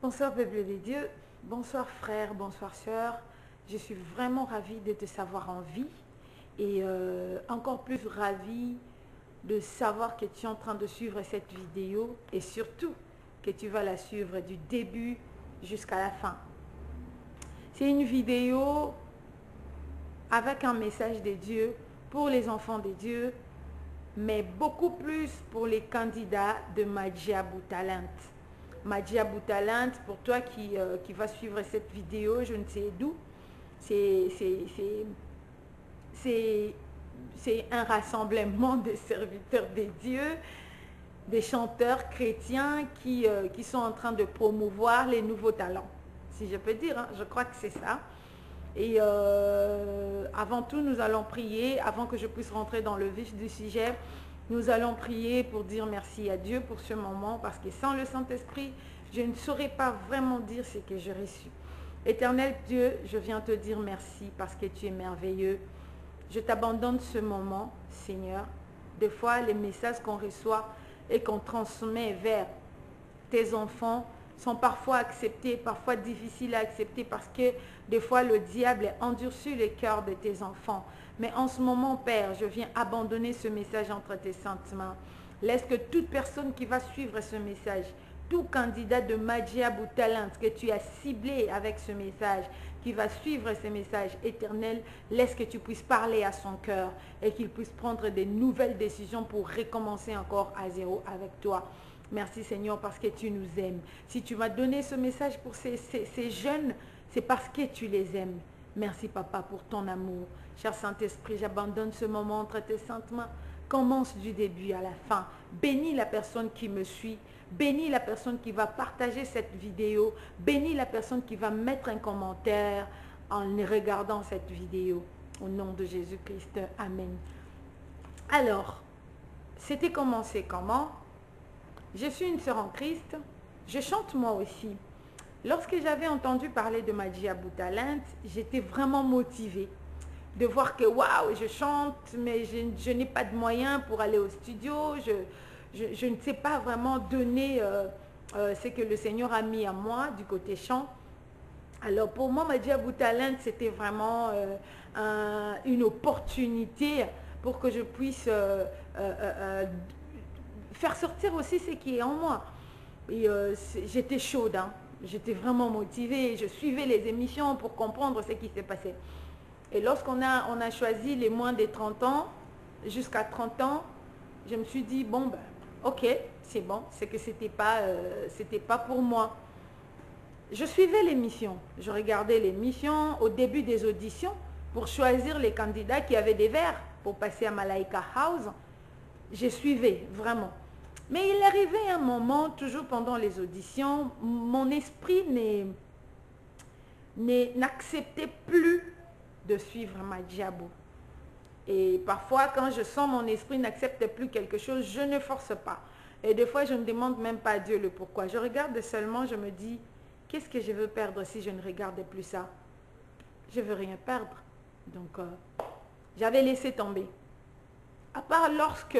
Bonsoir peuple de Dieu, bonsoir frères, bonsoir sœurs. Je suis vraiment ravie de te savoir en vie et encore plus ravie de savoir que tu es en train de suivre cette vidéo et surtout que tu vas la suivre du début jusqu'à la fin. C'est une vidéo avec un message de Dieu pour les enfants de Dieu, mais beaucoup plus pour les candidats de Madjabou Talent. Madjabou Talent, pour toi qui va suivre cette vidéo, je ne sais d'où, c'est un rassemblement de serviteurs de Dieu, des chanteurs chrétiens qui sont en train de promouvoir les nouveaux talents, si je peux dire, hein, je crois que c'est ça. Et avant tout, nous allons prier, avant que je puisse rentrer dans le vif du sujet, nous allons prier pour dire merci à Dieu pour ce moment, parce que sans le Saint-Esprit, je ne saurais pas vraiment dire ce que j'ai reçu. Éternel Dieu, je viens te dire merci parce que tu es merveilleux. Je t'abandonne ce moment, Seigneur. Des fois, les messages qu'on reçoit et qu'on transmet vers tes enfants sont parfois acceptés, parfois difficiles à accepter parce que des fois le diable endurcit le cœur de tes enfants. Mais en ce moment, Père, je viens abandonner ce message entre tes saintes mains. Laisse que toute personne qui va suivre ce message, tout candidat de Madjabou Talent que tu as ciblé avec ce message, qui va suivre ce message éternel, laisse que tu puisses parler à son cœur et qu'il puisse prendre des nouvelles décisions pour recommencer encore à zéro avec toi. Merci Seigneur parce que tu nous aimes. Si tu m'as donné ce message pour ces jeunes, c'est parce que tu les aimes. Merci Papa pour ton amour. Cher Saint-Esprit, j'abandonne ce moment entre tes saintes mains. Commence du début à la fin. Bénis la personne qui me suit. Bénis la personne qui va partager cette vidéo. Bénis la personne qui va mettre un commentaire en regardant cette vidéo. Au nom de Jésus-Christ. Amen. Alors, c'était commencé comment? Je suis une sœur en Christ. Je chante moi aussi. Lorsque j'avais entendu parler de Madjabou Talent, j'étais vraiment motivée de voir que waouh, je chante, mais je n'ai pas de moyens pour aller au studio. Je ne sais pas vraiment donner ce que le Seigneur a mis à moi du côté chant. Alors pour moi, Madjabou Talent, c'était vraiment une opportunité pour que je puisse faire sortir aussi ce qui est en moi. Et j'étais chaude, hein. J'étais vraiment motivée. Je suivais les émissions pour comprendre ce qui s'est passé. Et lorsqu'on a choisi les moins de 30 ans, jusqu'à 30 ans, je me suis dit, bon, ben, ok, c'est bon, c'est que c'était pas pour moi. Je suivais l'émission, je regardais l'émission au début des auditions pour choisir les candidats qui avaient des verres pour passer à Malaika House. Je suivais, vraiment. Mais il arrivait un moment, toujours pendant les auditions, mon esprit n'acceptait plus de suivre Madjabou. Et parfois, quand je sens mon esprit n'accepte plus quelque chose, je ne force pas. Et des fois, je ne demande même pas à Dieu le pourquoi. Je regarde seulement, je me dis, qu'est-ce que je veux perdre si je ne regarde plus ça? Je ne veux rien perdre. Donc, j'avais laissé tomber. À part lorsque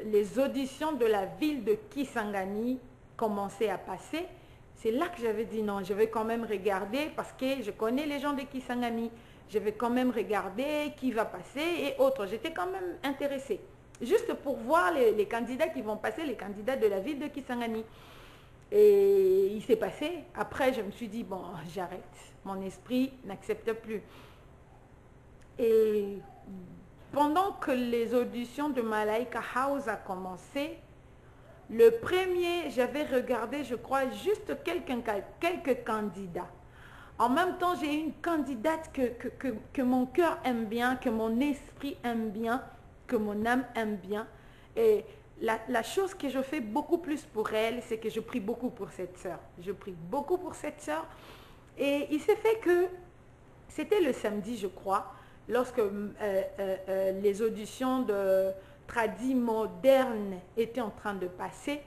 les auditions de la ville de Kisangani commençaient à passer, c'est là que j'avais dit non, je vais quand même regarder parce que je connais les gens de Kisangani. Je vais quand même regarder qui va passer et autres. J'étais quand même intéressée. Juste pour voir les candidats qui vont passer, les candidats de la ville de Kisangani. Et il s'est passé. Après, je me suis dit, bon, j'arrête. Mon esprit n'accepte plus. Et pendant que les auditions de Malaika House a commencé, le premier, j'avais regardé, je crois, juste quelques candidats. En même temps, j'ai une candidate que mon cœur aime bien, que mon esprit aime bien, que mon âme aime bien. Et la chose que je fais beaucoup plus pour elle, c'est que je prie beaucoup pour cette sœur. Je prie beaucoup pour cette sœur. Et il s'est fait que, c'était le samedi, je crois, lorsque les auditions de Tradi Moderne étaient en train de passer,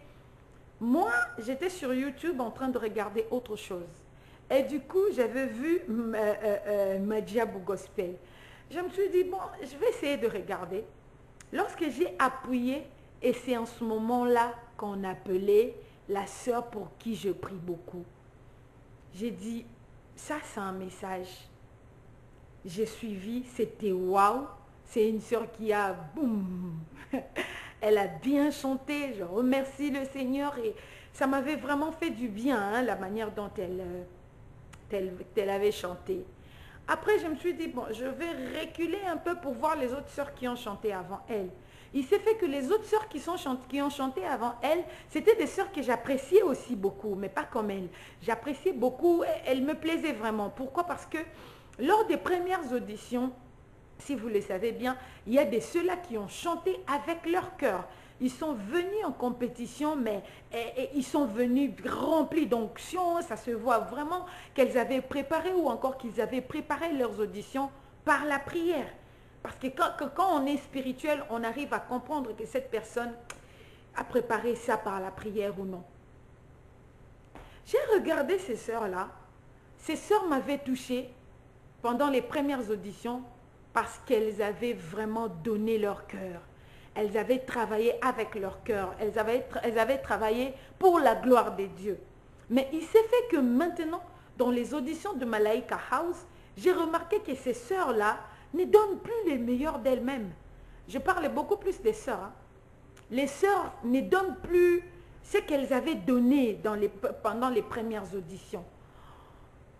moi, j'étais sur YouTube en train de regarder autre chose. Et du coup, j'avais vu Madjabou Gospel. Je me suis dit, bon, je vais essayer de regarder. Lorsque j'ai appuyé, et c'est en ce moment-là qu'on appelait la sœur pour qui je prie beaucoup. J'ai dit, ça c'est un message. J'ai suivi, c'était waouh. C'est une sœur qui a, boum, elle a bien chanté, je remercie le Seigneur et ça m'avait vraiment fait du bien, hein, la manière dont elle avait chanté. Après, je me suis dit, bon, je vais reculer un peu pour voir les autres sœurs qui ont chanté avant elle. Il s'est fait que les autres sœurs qui ont chanté avant elle, c'était des sœurs que j'appréciais aussi beaucoup, mais pas comme elle. J'appréciais beaucoup, elle me plaisait vraiment. Pourquoi? Parce que lors des premières auditions, si vous le savez bien, il y a des ceux-là qui ont chanté avec leur cœur. Ils sont venus en compétition, mais ils sont venus remplis d'onction. Ça se voit vraiment qu'elles avaient préparé ou encore qu'ils avaient préparé leurs auditions par la prière. Parce que quand on est spirituel, on arrive à comprendre que cette personne a préparé ça par la prière ou non. J'ai regardé ces sœurs-là. Ces sœurs m'avaient touchée pendant les premières auditions parce qu'elles avaient vraiment donné leur cœur. Elles avaient travaillé avec leur cœur. Elles avaient travaillé pour la gloire de Dieu. Mais il s'est fait que maintenant, dans les auditions de Malaika House, j'ai remarqué que ces sœurs-là ne donnent plus les meilleurs d'elles-mêmes. Je parle beaucoup plus des sœurs. Hein. Les sœurs ne donnent plus ce qu'elles avaient donné pendant les premières auditions.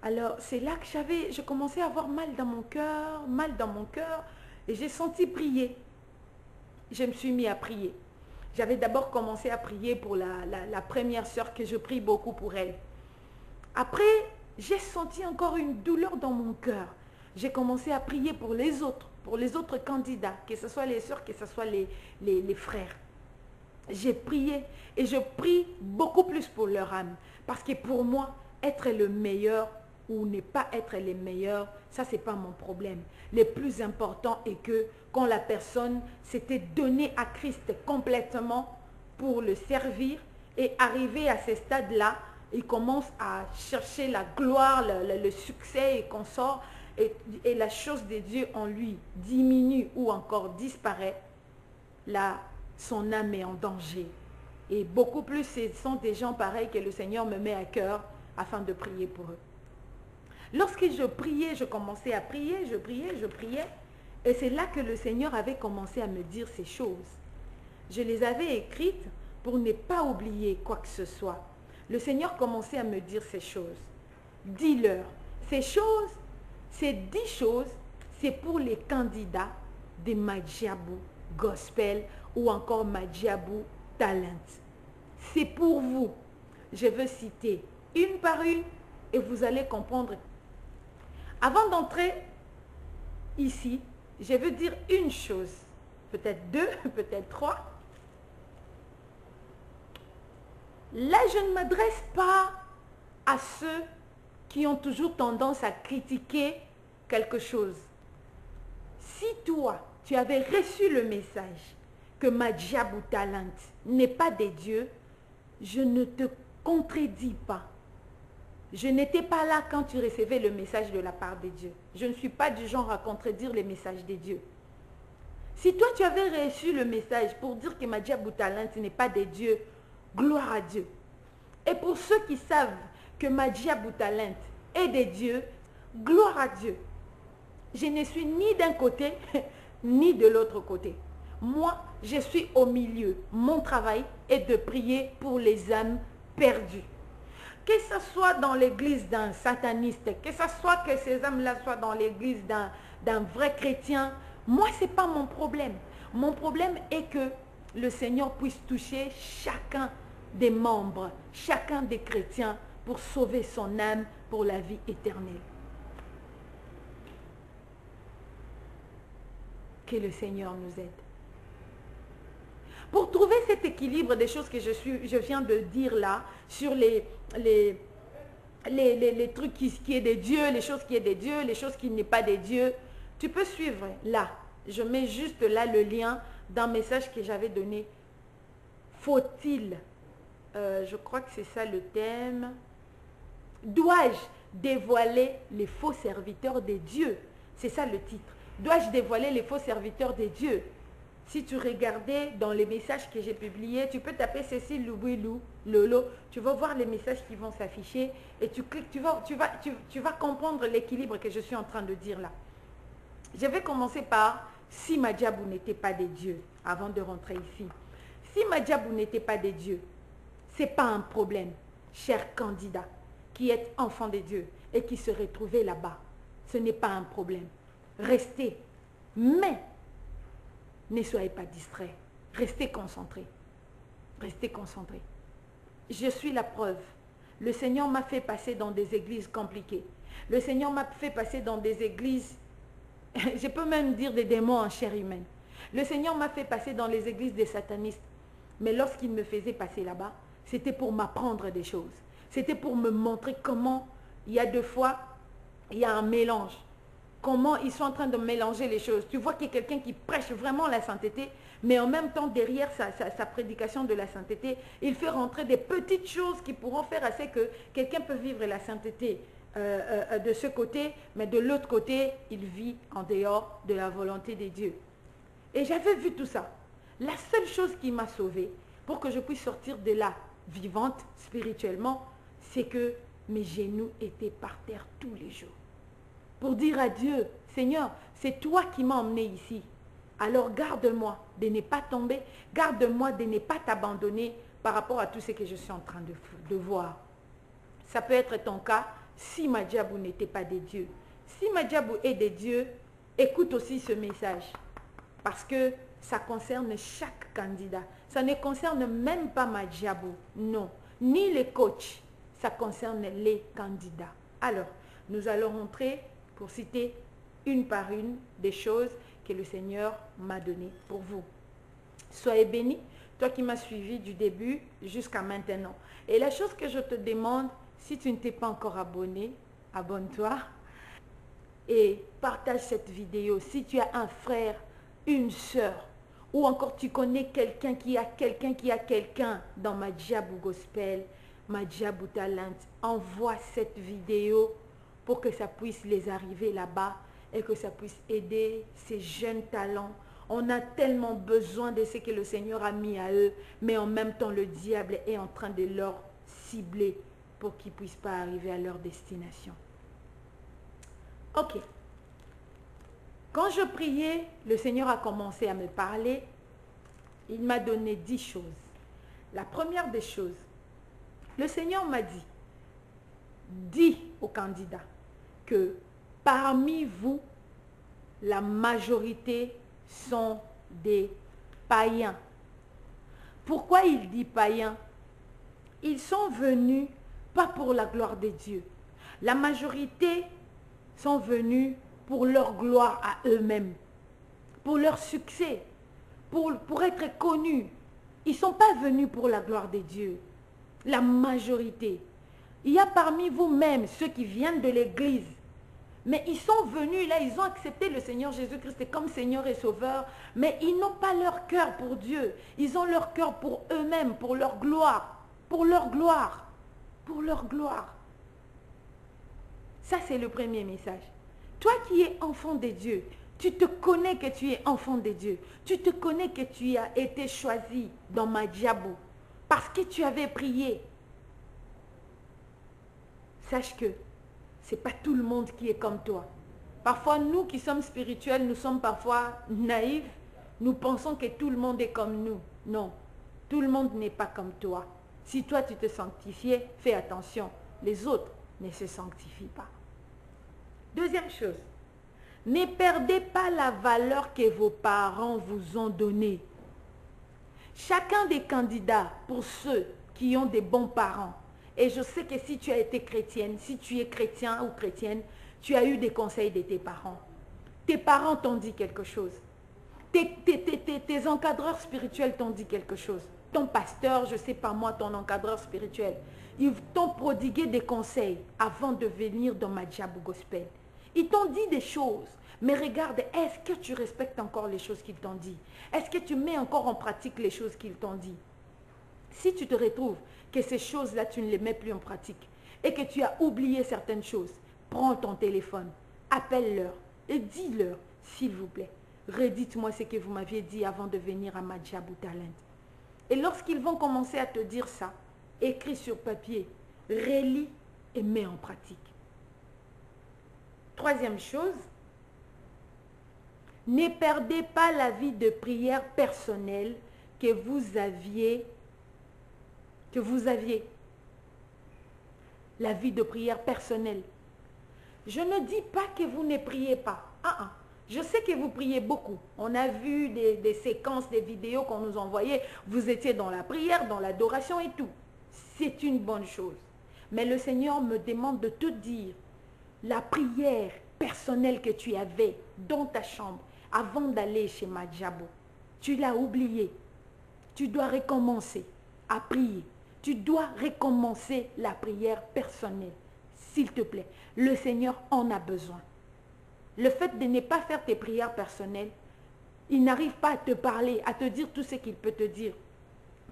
Alors, c'est là que je commençais à avoir mal dans mon cœur, et j'ai senti prier. Je me suis mis à prier. J'avais d'abord commencé à prier pour la première sœur que je prie beaucoup pour elle. Après, j'ai senti encore une douleur dans mon cœur. J'ai commencé à prier pour les autres candidats, que ce soit les sœurs, que ce soit les frères. J'ai prié et je prie beaucoup plus pour leur âme. Parce que pour moi, être le meilleur ou ne pas être les meilleurs, ça c'est pas mon problème. Le plus important est que quand la personne s'était donnée à Christ complètement pour le servir et arriver à ce stade-là, il commence à chercher la gloire, le succès et qu'on sort et la chose de Dieu en lui diminue ou encore disparaît, là son âme est en danger. Et beaucoup plus, ce sont des gens pareils que le Seigneur me met à cœur afin de prier pour eux. Lorsque je priais, je commençais à prier, je priais. Et c'est là que le Seigneur avait commencé à me dire ces choses. Je les avais écrites pour ne pas oublier quoi que ce soit. Le Seigneur commençait à me dire ces choses. Dis-leur. Ces choses, ces 10 choses, c'est pour les candidats de Madjabou Gospel ou encore Madjabou Talent. C'est pour vous. Je veux citer une par une et vous allez comprendre. Avant d'entrer ici, je veux dire une chose, peut-être 2, peut-être 3. Là, je ne m'adresse pas à ceux qui ont toujours tendance à critiquer quelque chose. Si toi, tu avais reçu le message que Madjabou Talent n'est pas des dieux, je ne te contredis pas. Je n'étais pas là quand tu recevais le message de la part de Dieu. Je ne suis pas du genre à contredire les messages de Dieu. Si toi, tu avais reçu le message pour dire que Madjabou Talent n'est pas des dieux, gloire à Dieu. Et pour ceux qui savent que Madjabou Talent est des dieux, gloire à Dieu. Je ne suis ni d'un côté, ni de l'autre côté. Moi, je suis au milieu. Mon travail est de prier pour les âmes perdues. Que ce soit dans l'église d'un sataniste, que ce soit que ces âmes-là soient dans l'église d'un vrai chrétien, moi, ce n'est pas mon problème. Mon problème est que le Seigneur puisse toucher chacun des membres, chacun des chrétiens pour sauver son âme pour la vie éternelle. Que le Seigneur nous aide. Pour trouver cet équilibre des choses que je viens de dire là, sur les trucs qui est des dieux, les choses qui est des dieux, les choses qui n'est pas des dieux, tu peux suivre là. Je mets juste là le lien d'un message que j'avais donné. Faut-il, je crois que c'est ça le thème, dois-je dévoiler les faux serviteurs des dieux? C'est ça le titre. Dois-je dévoiler les faux serviteurs des dieux? Si tu regardais dans les messages que j'ai publiés, tu peux taper Cécile Louboulou, Lolo, tu vas voir les messages qui vont s'afficher et tu cliques, tu vas comprendre l'équilibre que je suis en train de dire là. Je vais commencer par si Madjabou n'était pas des dieux, avant de rentrer ici. Si Madjabou n'était pas des dieux, ce n'est pas un problème, cher candidat, qui est enfant de Dieu et qui se retrouvait là-bas. Ce n'est pas un problème. Restez, mais ne soyez pas distraits. Restez concentrés. Restez concentrés. Je suis la preuve. Le Seigneur m'a fait passer dans des églises compliquées. Le Seigneur m'a fait passer dans des églises, je peux même dire des démons en chair humaine. Le Seigneur m'a fait passer dans les églises des satanistes. Mais lorsqu'il me faisait passer là-bas, c'était pour m'apprendre des choses. C'était pour me montrer comment, il y a deux fois, il y a un mélange. Comment ils sont en train de mélanger les choses. Tu vois qu'il y a quelqu'un qui prêche vraiment la sainteté, mais en même temps, derrière sa prédication de la sainteté, il fait rentrer des petites choses qui pourront faire assez que quelqu'un peut vivre la sainteté de ce côté, mais de l'autre côté, il vit en dehors de la volonté de Dieu. Et j'avais vu tout ça. La seule chose qui m'a sauvée, pour que je puisse sortir de là, vivante spirituellement, c'est que mes genoux étaient par terre tous les jours. Pour dire à Dieu, Seigneur, c'est toi qui m'as emmené ici. Alors garde-moi de ne pas tomber, garde-moi de ne pas t'abandonner par rapport à tout ce que je suis en train de voir. Ça peut être ton cas si Madjabou n'était pas des dieux. Si Madjabou est des dieux, écoute aussi ce message. Parce que ça concerne chaque candidat. Ça ne concerne même pas Madjabou, non. Ni les coachs, ça concerne les candidats. Alors, nous allons rentrer pour citer une par une des choses que le Seigneur m'a données pour vous. Soyez bénis, toi qui m'as suivi du début jusqu'à maintenant. Et la chose que je te demande, si tu ne t'es pas encore abonné, abonne-toi et partage cette vidéo. Si tu as un frère, une sœur, ou encore tu connais quelqu'un qui a quelqu'un dans Madjabou Gospel, Madjabou Talent, envoie cette vidéo pour que ça puisse les arriver là-bas et que ça puisse aider ces jeunes talents. On a tellement besoin de ce que le Seigneur a mis à eux, mais en même temps, le diable est en train de leur cibler pour qu'ils ne puissent pas arriver à leur destination. Ok. Quand je priais, le Seigneur a commencé à me parler. Il m'a donné 10 choses. La première des choses, le Seigneur m'a dit, dis aux candidats que parmi vous, la majorité sont des païens. Pourquoi il dit païens? Ils sont venus pas pour la gloire de Dieu. La majorité sont venus pour leur gloire à eux-mêmes, pour leur succès, pour être connus. Ils ne sont pas venus pour la gloire de Dieu. La majorité. Il y a parmi vous-même ceux qui viennent de l'église, mais ils sont venus là, ils ont accepté le Seigneur Jésus-Christ comme Seigneur et Sauveur, mais ils n'ont pas leur cœur pour Dieu. Ils ont leur cœur pour eux-mêmes, pour leur gloire, pour leur gloire, pour leur gloire. Ça, c'est le premier message. Toi qui es enfant de Dieu, tu te connais que tu es enfant de Dieu. Tu te connais que tu as été choisi dans Madjabou parce que tu avais prié. Sache que ce n'est pas tout le monde qui est comme toi. Parfois, nous qui sommes spirituels, nous sommes parfois naïfs. Nous pensons que tout le monde est comme nous. Non, tout le monde n'est pas comme toi. Si toi, tu te sanctifiais, fais attention. Les autres ne se sanctifient pas. Deuxième chose, ne perdez pas la valeur que vos parents vous ont donnée. Chacun des candidats, pour ceux qui ont des bons parents, et je sais que si tu as été chrétienne, si tu es chrétien ou chrétienne, tu as eu des conseils de tes parents. Tes parents t'ont dit quelque chose. Tes encadreurs spirituels t'ont dit quelque chose. Ton pasteur, je ne sais pas moi, ton encadreur spirituel, ils t'ont prodigué des conseils avant de venir dans Madjabou Gospel. Ils t'ont dit des choses, mais regarde, est-ce que tu respectes encore les choses qu'ils t'ont dit? Est-ce que tu mets encore en pratique les choses qu'ils t'ont dit? Si tu te retrouves que ces choses-là, tu ne les mets plus en pratique et que tu as oublié certaines choses, prends ton téléphone, appelle-leur et dis-leur, s'il vous plaît, redites-moi ce que vous m'aviez dit avant de venir à Madjabou Talent. Et lorsqu'ils vont commencer à te dire ça, écris sur papier, relis et mets en pratique. Troisième chose, ne perdez pas la vie de prière personnelle que vous aviez. La vie de prière personnelle. Je ne dis pas que vous ne priez pas. Je sais que vous priez beaucoup. On a vu des séquences, des vidéos qu'on nous envoyait. Vous étiez dans la prière, dans l'adoration et tout. C'est une bonne chose. Mais le Seigneur me demande de te dire, la prière personnelle que tu avais dans ta chambre avant d'aller chez Madjabou, tu l'as oubliée. Tu dois recommencer à prier. Tu dois recommencer la prière personnelle. S'il te plaît, le Seigneur en a besoin. Le fait de ne pas faire tes prières personnelles, il n'arrive pas à te parler, à te dire tout ce qu'il peut te dire.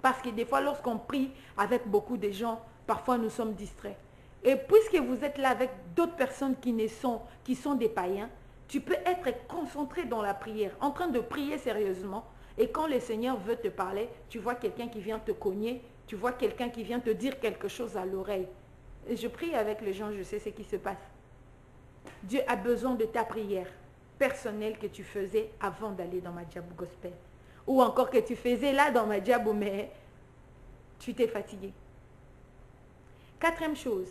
Parce que des fois, lorsqu'on prie avec beaucoup de gens, parfois nous sommes distraits. Et puisque vous êtes là avec d'autres personnes qui sont des païens, tu peux être concentré dans la prière, en train de prier sérieusement. Et quand le Seigneur veut te parler, tu vois quelqu'un qui vient te cogner, tu vois quelqu'un qui vient te dire quelque chose à l'oreille. Et je prie avec les gens, je sais ce qui se passe. Dieu a besoin de ta prière personnelle que tu faisais avant d'aller dans Madjabou Gospel. Ou encore que tu faisais là dans Madjabou, mais tu t'es fatigué. Quatrième chose,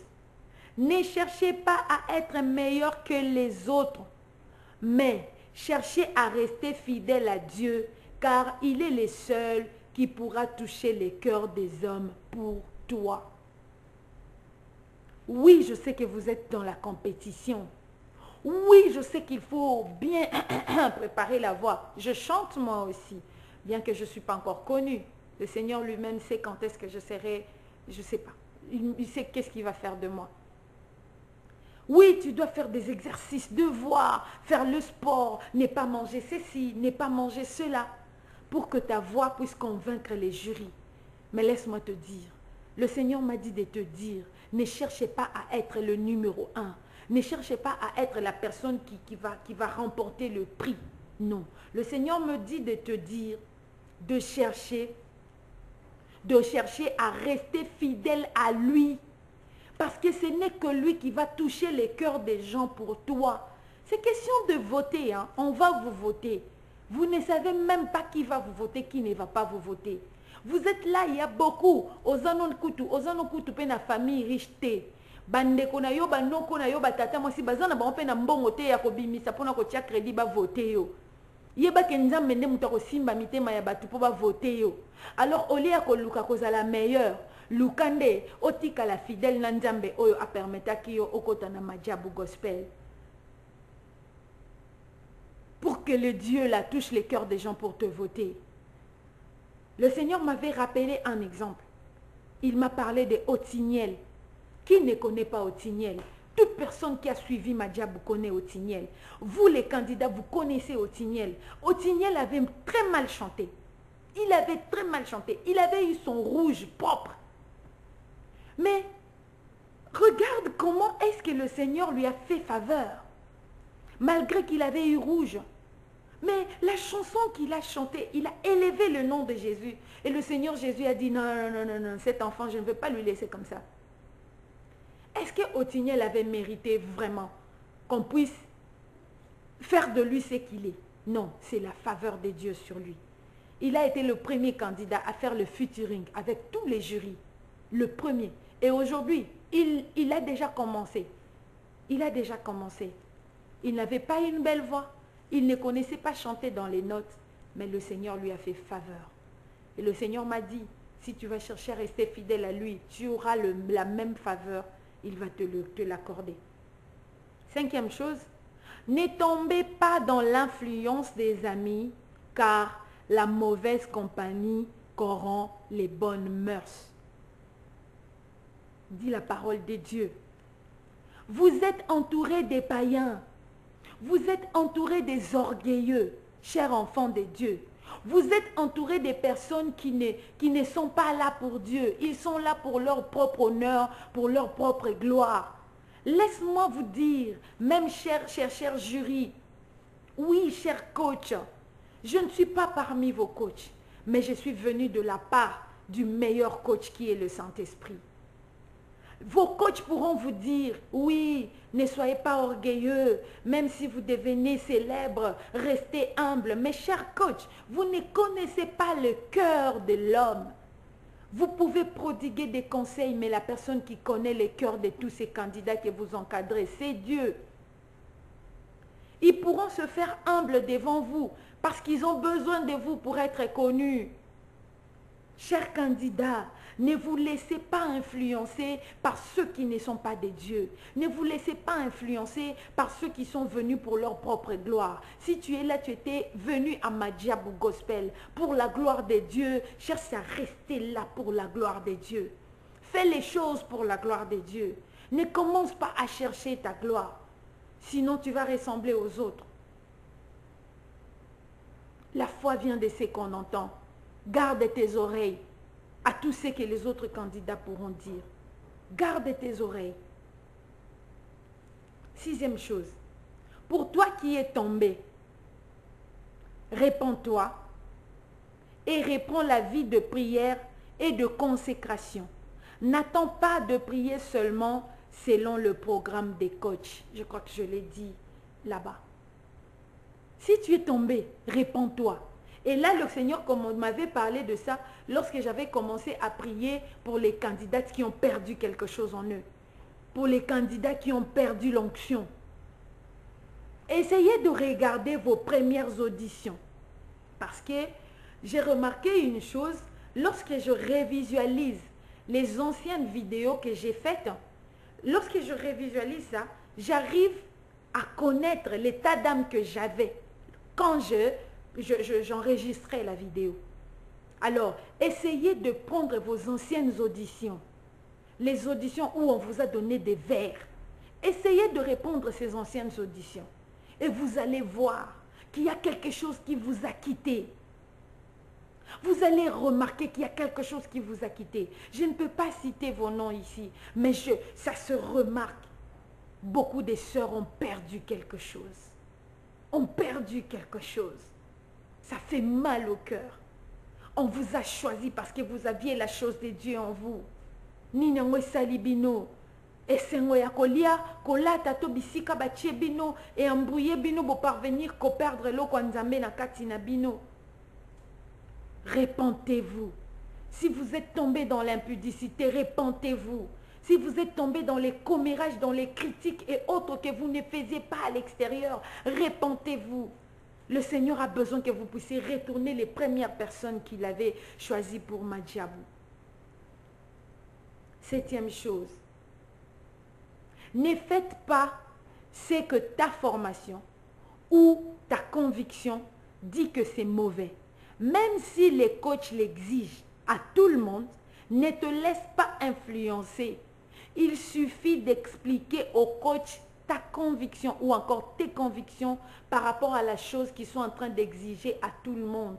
ne cherchez pas à être meilleur que les autres, mais cherchez à rester fidèle à Dieu, car il est le seul qui pourra toucher les cœurs des hommes pour toi. Oui, je sais que vous êtes dans la compétition. Oui, je sais qu'il faut bien préparer la voix. Je chante moi aussi, bien que je ne suis pas encore connue. Le Seigneur lui-même sait quand est-ce que je serai, je ne sais pas. Il sait qu'est-ce qu'il va faire de moi. Oui, tu dois faire des exercices de voix, faire le sport, ne pas manger ceci, ne pas manger cela, pour que ta voix puisse convaincre les jurys. Mais laisse-moi te dire, le Seigneur m'a dit de te dire, ne cherchez pas à être le numéro 1. Ne cherchez pas à être la personne qui va remporter le prix. Non. Le Seigneur me dit de te dire, de chercher à rester fidèle à lui. Parce que ce n'est que lui qui va toucher les cœurs des gens pour toi. C'est question de voter. Hein. On va vous voter. Vous ne savez même pas qui va vous voter, qui ne va pas vous voter. Vous êtes là, il y a beaucoup. Ozanon kutu pe na famille riche te. Bandeko na yo, banoko na yo, batata mwasi bazana ba pe na mbongo te ya kobimisa pona ko tia crédit ba voter yo. Yeba ke nzambe nde muta ko simba mitema ya batu po ba voter yo. Alors au lieu ya ko luka ko la meilleure, lukande otika la fidèle na nzambe oyo a permetaki yo okota na Madjabou Gospel. Pour que le Dieu la touche les cœurs des gens pour te voter. Le Seigneur m'avait rappelé un exemple. Il m'a parlé de Otiniel. Qui ne connaît pas Otiniel? Toute personne qui a suivi Madjabou connaît Otiniel. Vous les candidats, vous connaissez Otiniel. Otiniel avait très mal chanté. Il avait très mal chanté. Il avait eu son rouge propre. Mais regarde comment est-ce que le Seigneur lui a fait faveur. Malgré qu'il avait eu rouge. Mais la chanson qu'il a chantée, il a élevé le nom de Jésus. Et le Seigneur Jésus a dit, non, cet enfant, je ne veux pas lui laisser comme ça. Est-ce que Otiniel avait mérité vraiment qu'on puisse faire de lui ce qu'il est? Non, c'est la faveur de Dieu sur lui. Il a été le premier candidat à faire le featuring avec tous les jurys. Le premier. Et aujourd'hui, il a déjà commencé. Il a déjà commencé. Il n'avait pas une belle voix. Il ne connaissait pas chanter dans les notes. Mais le Seigneur lui a fait faveur. Et le Seigneur m'a dit, si tu vas chercher à rester fidèle à lui, tu auras la même faveur. Il va te l'accorder. Cinquième chose, ne tombez pas dans l'influence des amis, car la mauvaise compagnie corrompt les bonnes mœurs. Dit la parole de Dieu. Vous êtes entourés des païens. Vous êtes entourés des orgueilleux, chers enfants de Dieu. Vous êtes entourés des personnes qui ne sont pas là pour Dieu. Ils sont là pour leur propre honneur, pour leur propre gloire. Laisse-moi vous dire, même cher jury, oui, cher coach, Je ne suis pas parmi vos coachs, mais je suis venu de la part du meilleur coach qui est le Saint-Esprit. Vos coachs pourront vous dire, oui, ne soyez pas orgueilleux, même si vous devenez célèbre, restez humble. Mes chers coachs, vous ne connaissez pas le cœur de l'homme. Vous pouvez prodiguer des conseils, mais la personne qui connaît le cœur de tous ces candidats que vous encadrez, c'est Dieu. Ils pourront se faire humbles devant vous parce qu'ils ont besoin de vous pour être connus. Chers candidats, ne vous laissez pas influencer par ceux qui ne sont pas des dieux. Ne vous laissez pas influencer par ceux qui sont venus pour leur propre gloire. Si tu es là, tu étais venu à Madjabou Gospel pour la gloire de Dieu, cherche à rester là pour la gloire de Dieu. Fais les choses pour la gloire de Dieu. Ne commence pas à chercher ta gloire. Sinon, tu vas ressembler aux autres. La foi vient de ce qu'on entend. Garde tes oreilles à tout ce que les autres candidats pourront dire. Garde tes oreilles. 6e chose. Pour toi qui es tombé, répands-toi et reprends la vie de prière et de consécration. N'attends pas de prier seulement selon le programme des coachs. Je crois que je l'ai dit là-bas. Si tu es tombé, répands-toi. Et là, le Seigneur, comme on m'avait parlé de ça, lorsque j'avais commencé à prier pour les candidats qui ont perdu quelque chose en eux, pour les candidats qui ont perdu l'onction, essayez de regarder vos premières auditions. Parce que j'ai remarqué une chose, lorsque je révisualise les anciennes vidéos que j'ai faites, lorsque je révisualise ça, j'arrive à connaître l'état d'âme que j'avais quand j'enregistrais la vidéo. Alors, essayez de prendre vos anciennes auditions, les auditions où on vous a donné des vers. Essayez de répondre à ces anciennes auditions et vous allez voir qu'il y a quelque chose qui vous a quitté. Vous allez remarquer qu'il y a quelque chose qui vous a quitté. Je ne peux pas citer vos noms ici, mais ça se remarque. Beaucoup de sœurs ont perdu quelque chose. Ont perdu quelque chose. Ça fait mal au cœur. On vous a choisi parce que vous aviez la chose de Dieu en vous. Ninango salibino. Esengo ya kolia, kolata to bisika batie bino et embrouiller bino pour parvenir qu'au perdre l'eau kwa nzambe na kati na bino. Répentez-vous. Si vous êtes tombé dans l'impudicité, répentez-vous. Si vous êtes tombé dans les commérages, dans les critiques et autres que vous ne faisiez pas à l'extérieur, répentez-vous. Le Seigneur a besoin que vous puissiez retourner les premières personnes qu'il avait choisies pour Madjabou. 7e chose. Ne faites pas ce que ta formation ou ta conviction dit que c'est mauvais. Même si les coachs l'exigent à tout le monde, ne te laisse pas influencer. Il suffit d'expliquer au coach ta conviction ou encore tes convictions par rapport à la chose qu'ils sont en train d'exiger à tout le monde.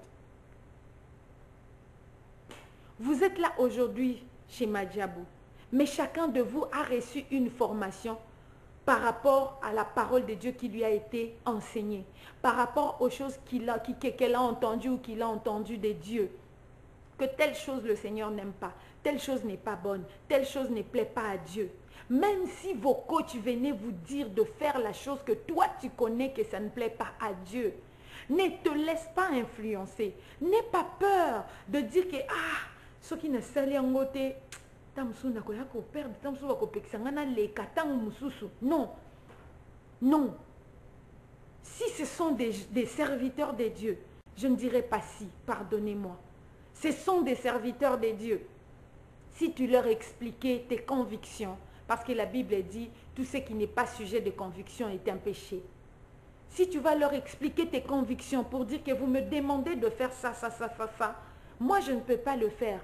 Vous êtes là aujourd'hui chez Madjabou, mais chacun de vous a reçu une formation par rapport à la parole de Dieu qui lui a été enseignée, par rapport aux choses qu'elle a entendues ou qu'il a entendues de Dieu. Que telle chose le Seigneur n'aime pas, telle chose n'est pas bonne, telle chose ne plaît pas à Dieu. Même si vos coachs venaient vous dire de faire la chose que toi tu connais que ça ne plaît pas à Dieu, ne te laisse pas influencer. N'aie pas peur de dire que ce qui ne s'allait en côté, non, non. Si ce sont des serviteurs de Dieu, je ne dirais pas si, pardonnez-moi. Ce sont des serviteurs de Dieu. Si tu leur expliquais tes convictions, parce que la Bible dit, tout ce qui n'est pas sujet de conviction est un péché. Si tu vas leur expliquer tes convictions pour dire que vous me demandez de faire ça, moi je ne peux pas le faire.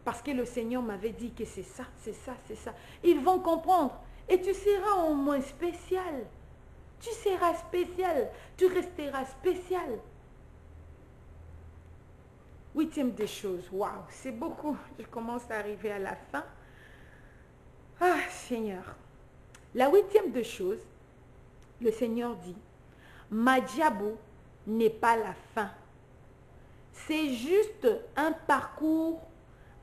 Parce que le Seigneur m'avait dit que c'est ça, c'est ça, c'est ça. Ils vont comprendre. Et tu seras au moins spécial. Tu seras spécial. Tu resteras spécial. 8e des choses. Waouh, c'est beaucoup. Je commence à arriver à la fin. Ah, Seigneur. La 8e des choses, le Seigneur dit, Madjabou n'est pas la fin C'est juste un parcours,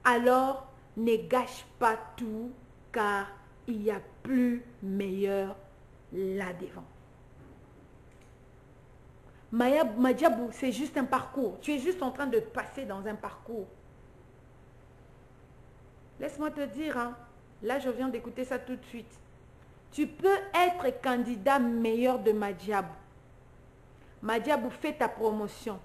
alors ne gâche pas tout car il y a plus meilleur là devant. Madjabou, c'est juste un parcours. Tu es juste en train de passer dans un parcours. Laisse-moi te dire, hein, là je viens d'écouter ça tout de suite. Tu peux être candidat meilleur de Madjabou. Madjabou, fais ta promotion.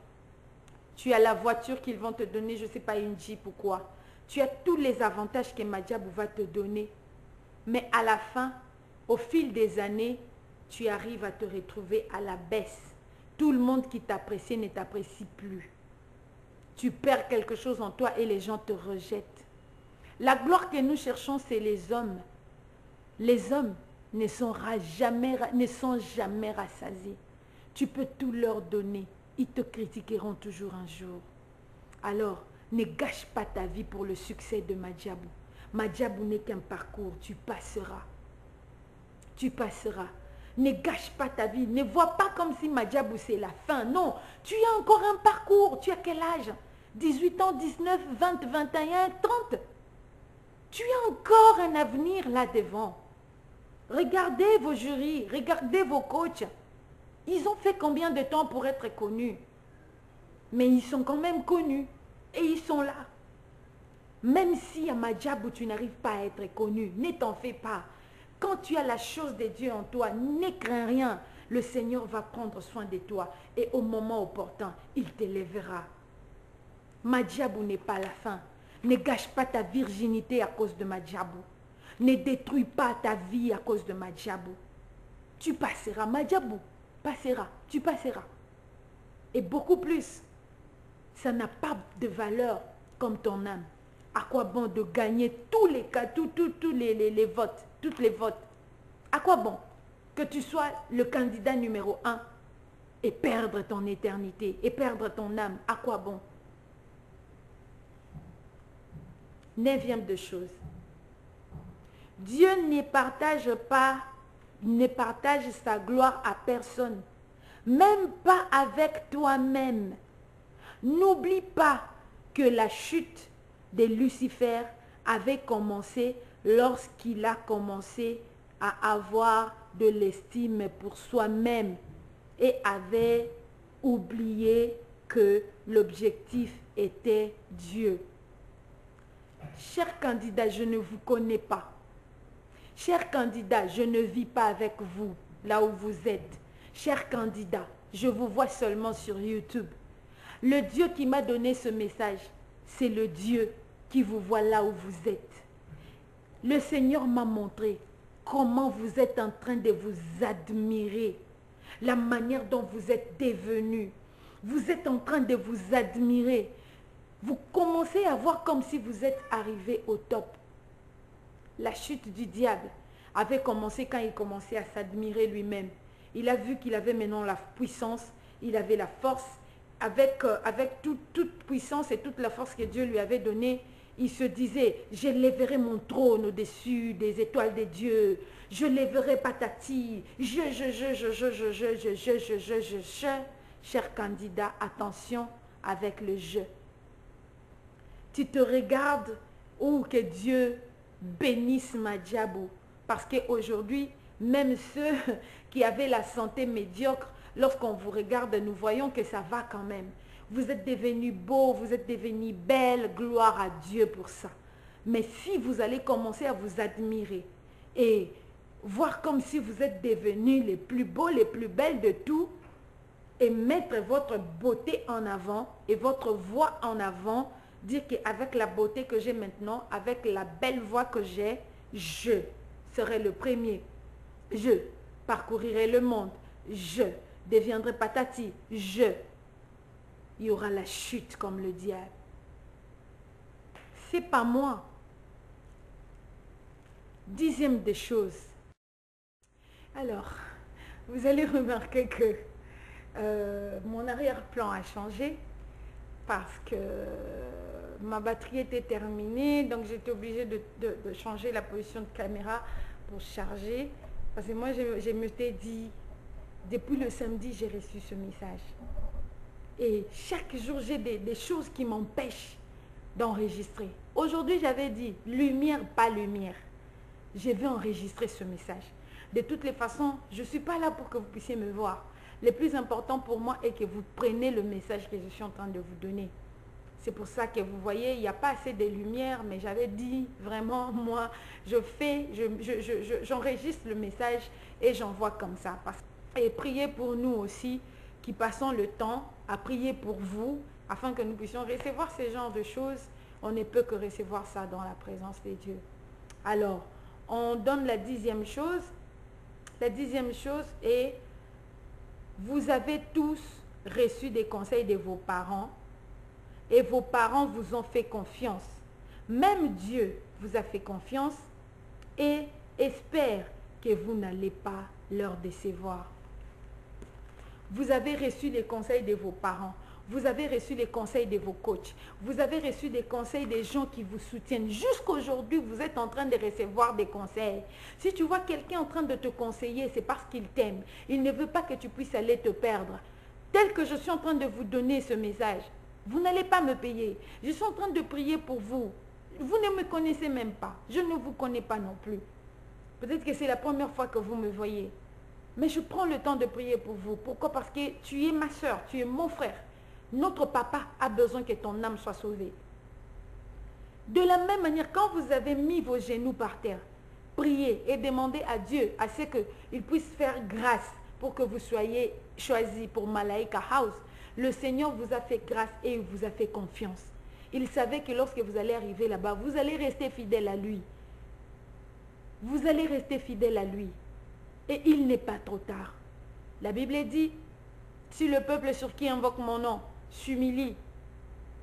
Tu as la voiture qu'ils vont te donner, je ne sais pas, une Jeep ou quoi. Tu as tous les avantages que Madjabou va te donner. Mais à la fin, au fil des années, tu arrives à te retrouver à la baisse. Tout le monde qui t'apprécie ne t'apprécie plus. Tu perds quelque chose en toi et les gens te rejettent. La gloire que nous cherchons, c'est les hommes. Les hommes ne sont jamais rassasiés. Tu peux tout leur donner. Ils te critiqueront toujours un jour. Alors, ne gâche pas ta vie pour le succès de Madjabou. Madjabou n'est qu'un parcours. Tu passeras. Tu passeras. Ne gâche pas ta vie. Ne vois pas comme si Madjabou c'est la fin. Non, tu as encore un parcours. Tu as quel âge? 18 ans, 19, 20, 21, 30. Tu as encore un avenir là devant. Regardez vos jurys, regardez vos coachs. Ils ont fait combien de temps pour être connus? Mais ils sont quand même connus. Et ils sont là. Même si à Madjabou tu n'arrives pas à être connu, ne t'en fais pas. Quand tu as la chose de Dieu en toi, ne crains rien. Le Seigneur va prendre soin de toi. Et au moment opportun, il t'élèvera. Madjabou n'est pas la fin. Ne gâche pas ta virginité à cause de Madjabou. Ne détruis pas ta vie à cause de Madjabou. Tu passeras, Madjabou passera, tu passeras. Et beaucoup plus. Ça n'a pas de valeur comme ton âme. À quoi bon de gagner tous les cas, tous les votes, toutes les votes? À quoi bon que tu sois le candidat numéro 1 et perdre ton éternité et perdre ton âme? À quoi bon? 9e de chose. Dieu ne partage sa gloire à personne, même pas avec toi-même. N'oublie pas que la chute de Lucifer avait commencé lorsqu'il a commencé à avoir de l'estime pour soi-même et avait oublié que l'objectif était Dieu. Cher candidat, je ne vous connais pas. Cher candidat, je ne vis pas avec vous là où vous êtes. Cher candidat, je vous vois seulement sur YouTube. Le Dieu qui m'a donné ce message, c'est le Dieu qui vous voit là où vous êtes. Le Seigneur m'a montré comment vous êtes en train de vous admirer, la manière dont vous êtes devenu. Vous êtes en train de vous admirer. Vous commencez à voir comme si vous êtes arrivé au top. La chute du diable avait commencé quand il commençait à s'admirer lui-même. Il a vu qu'il avait maintenant la puissance, il avait la force. Avec toute puissance et toute la force que Dieu lui avait donnée, il se disait, je lèverai mon trône au-dessus des étoiles de Dieu, je lèverai patati, cher candidat, attention avec le je. Tu te regardes, ou que Dieu bénisse Madjabou, parce qu'aujourd'hui, même ceux qui avaient la santé médiocre, lorsqu'on vous regarde, nous voyons que ça va quand même. Vous êtes devenus beaux, vous êtes devenus belles, gloire à Dieu pour ça. Mais si vous allez commencer à vous admirer et voir comme si vous êtes devenus les plus beaux, les plus belles de tout, et mettre votre beauté en avant et votre voix en avant, dire qu'avec la beauté que j'ai maintenant, avec la belle voix que j'ai, je serai le premier. Je parcourirai le monde. Je deviendrai patati. Il y aura la chute comme le diable. C'est pas moi. 10e des choses. Alors, vous allez remarquer que mon arrière-plan a changé parce que ma batterie était terminée, donc j'étais obligée de changer la position de caméra pour charger. Parce que moi, je me suis dit, depuis le samedi, j'ai reçu ce message. Et chaque jour, j'ai des choses qui m'empêchent d'enregistrer. Aujourd'hui, j'avais dit, lumière, pas lumière. Je vais enregistrer ce message. De toutes les façons, je ne suis pas là pour que vous puissiez me voir. Le plus important pour moi est que vous preniez le message que je suis en train de vous donner. C'est pour ça que vous voyez, il n'y a pas assez de lumière, mais j'avais dit vraiment, moi, j'enregistre le message et j'envoie comme ça. Et priez pour nous aussi, qui passons le temps à prier pour vous, afin que nous puissions recevoir ce genre de choses. On ne peut que recevoir ça dans la présence de Dieu. Alors, on donne la 10e chose. La 10e chose est, vous avez tous reçu des conseils de vos parents et vos parents vous ont fait confiance. Même Dieu vous a fait confiance et espère que vous n'allez pas leur décevoir. Vous avez reçu les conseils de vos parents. Vous avez reçu les conseils de vos coachs. Vous avez reçu des conseils des gens qui vous soutiennent. Jusqu'aujourd'hui, vous êtes en train de recevoir des conseils. Si tu vois quelqu'un en train de te conseiller, c'est parce qu'il t'aime. Il ne veut pas que tu puisses aller te perdre. Tel que je suis en train de vous donner ce message, vous n'allez pas me payer. Je suis en train de prier pour vous. Vous ne me connaissez même pas. Je ne vous connais pas non plus. Peut-être que c'est la première fois que vous me voyez. Mais je prends le temps de prier pour vous. Pourquoi? Parce que tu es ma soeur, tu es mon frère. Notre papa a besoin que ton âme soit sauvée. De la même manière, quand vous avez mis vos genoux par terre, priez et demandez à Dieu à ce qu'il puisse faire grâce pour que vous soyez choisis pour Malaika House. Le Seigneur vous a fait grâce et il vous a fait confiance. Il savait que lorsque vous allez arriver là-bas, vous allez rester fidèle à lui. Vous allez rester fidèle à lui. Et il n'est pas trop tard. La Bible dit, si le peuple sur qui invoque mon nom s'humilie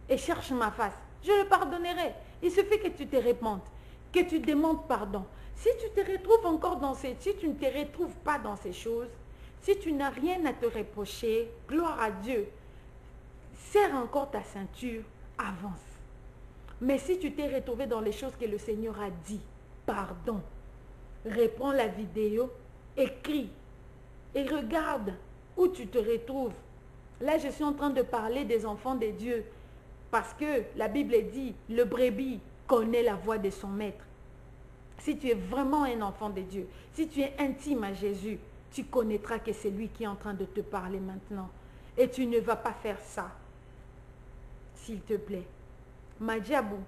et cherche ma face, je le pardonnerai. Il suffit que tu te répandes, que tu demandes pardon. Si tu te retrouves encore si tu ne te retrouves pas dans ces choses, si tu n'as rien à te reprocher, gloire à Dieu, serre encore ta ceinture, avance. Mais si tu t'es retrouvé dans les choses que le Seigneur a dit, pardon, reprends la vidéo, écris et regarde où tu te retrouves. Là, je suis en train de parler des enfants de Dieu parce que la Bible dit, le brebis connaît la voix de son maître. Si tu es vraiment un enfant de Dieu, si tu es intime à Jésus, tu connaîtras que c'est lui qui est en train de te parler maintenant. Et tu ne vas pas faire ça, s'il te plaît. Madjabou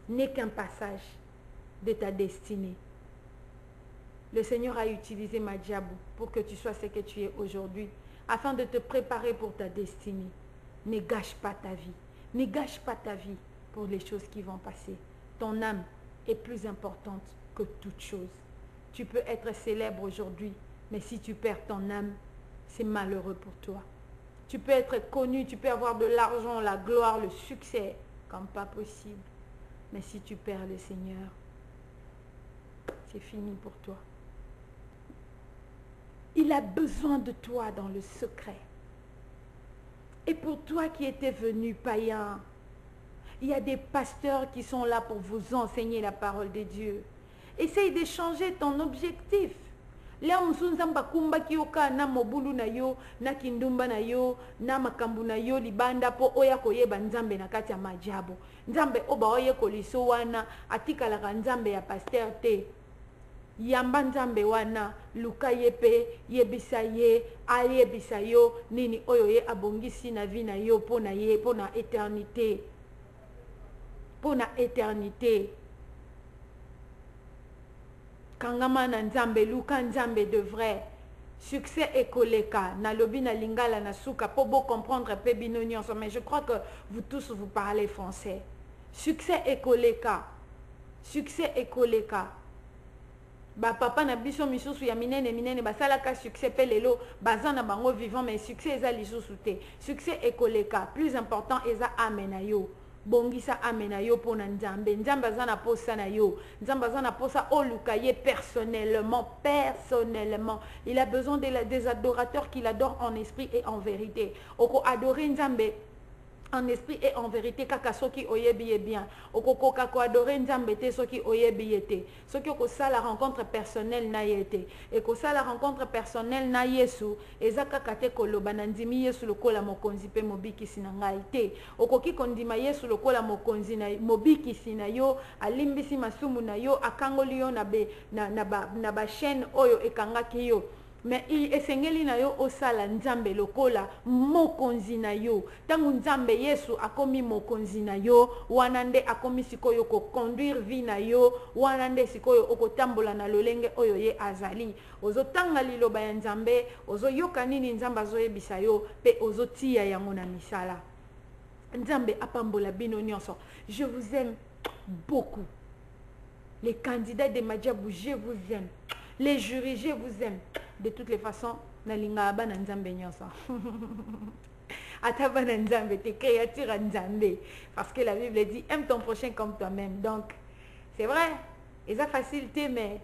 n'est qu'un passage de ta destinée. Le Seigneur a utilisé Madjabou pour que tu sois ce que tu es aujourd'hui, afin de te préparer pour ta destinée. Ne gâche pas ta vie. Ne gâche pas ta vie pour les choses qui vont passer. Ton âme est plus importante que toute chose. Tu peux être célèbre aujourd'hui, mais si tu perds ton âme, c'est malheureux pour toi. Tu peux être connu, tu peux avoir de l'argent, la gloire, le succès, comme pas possible. Mais si tu perds le Seigneur, c'est fini pour toi. Il a besoin de toi dans le secret. Et pour toi qui étais venu, païen, il y a des pasteurs qui sont là pour vous enseigner la parole de Dieu. Essaye de changer ton objectif. Leo msunzamba kumba kioka na mobulu na yo, na kindumba na yo, na makambu na yo, libanda po oya koyeba nzambe na kati ya majabu. Nzambe oba oye koliso wana, atikalaka nzambe ya pasteur te. Yamba nzambe wana, luka yepe, yebisa ye, ayebisa yo, nini oyo ye abongisi na vi na yo, pona ye, pona éternité. Pona éternité. Kangama na nzambe, luka nzambe de vrai. Succès ekoleka, na lobi na lingala na souka, pour beau comprendre pe bino nyonso, mais je crois que vous tous vous parlez français. Succès ekoleka. Succès ekoleka. Ba papa na biso misusu ya minene basalaka succès pe lelo bazana bango vivant, mais succès eza lisusu te. Succès ekoleka, plus important eza amena yo. Bongisa amena yo pona nzambe. Nzambe azana posa na yo. Nzambe azana posa oluka ye personnellement. Il a besoin des adorateurs qui l'adorent en esprit et en vérité. Oko adorer nzambe en esprit et en vérité kaka soki oyebi bien okokoka ko adorer nzambe te soki oyebi te soki okosala rencontre personnelle na yete et kosala rencontre personnelle na Yesu eza kaka te koloba na ndimi Yesu lokola mokonzi pe mobikisi na ngai te okoki kondima Yesu lokola mokonzi na mobikisi na yo alimbisi masumu na yo akangoli yo na ba chaîne oyo ekangaki yo mais esengeli na yo osala nzambe lokola mokonzi na yo tangu nzambe Yesu akomi mokonzi na yo wana nde akomi sikoyo ko conduire vie na yo wana nde sikoyo okotambola na lolenge oyo ye azali ozotanga liloba ya nzambe ozoyoka nini nzambe azoyebisa yo pe ozotia yango na misala nzambe apambola bino nyonso. Je vous aime beaucoup. Les candidats de Madjabou, je vous aime. Les jurys, je vous aime. De toutes les façons, nalinga abana nzambe nyonso. Atabana nzambe, tes créatures nzambe. Parce que la Bible dit, aime ton prochain comme toi-même. Donc, c'est vrai, et ça facilité, mais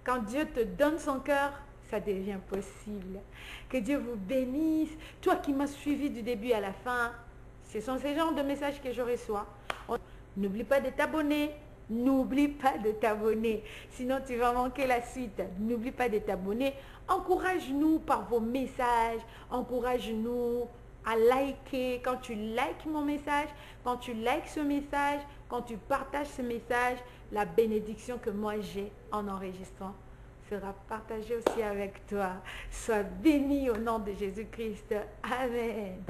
quand Dieu te donne son cœur, ça devient possible. Que Dieu vous bénisse. Toi qui m'as suivi du début à la fin, ce sont ces genres de messages que je reçois. N'oublie pas de t'abonner. N'oublie pas de t'abonner, sinon tu vas manquer la suite. N'oublie pas de t'abonner. Encourage-nous par vos messages. Encourage-nous à liker. Quand tu likes mon message, quand tu likes ce message, quand tu partages ce message, la bénédiction que moi j'ai en enregistrant sera partagée aussi avec toi. Sois béni au nom de Jésus-Christ. Amen.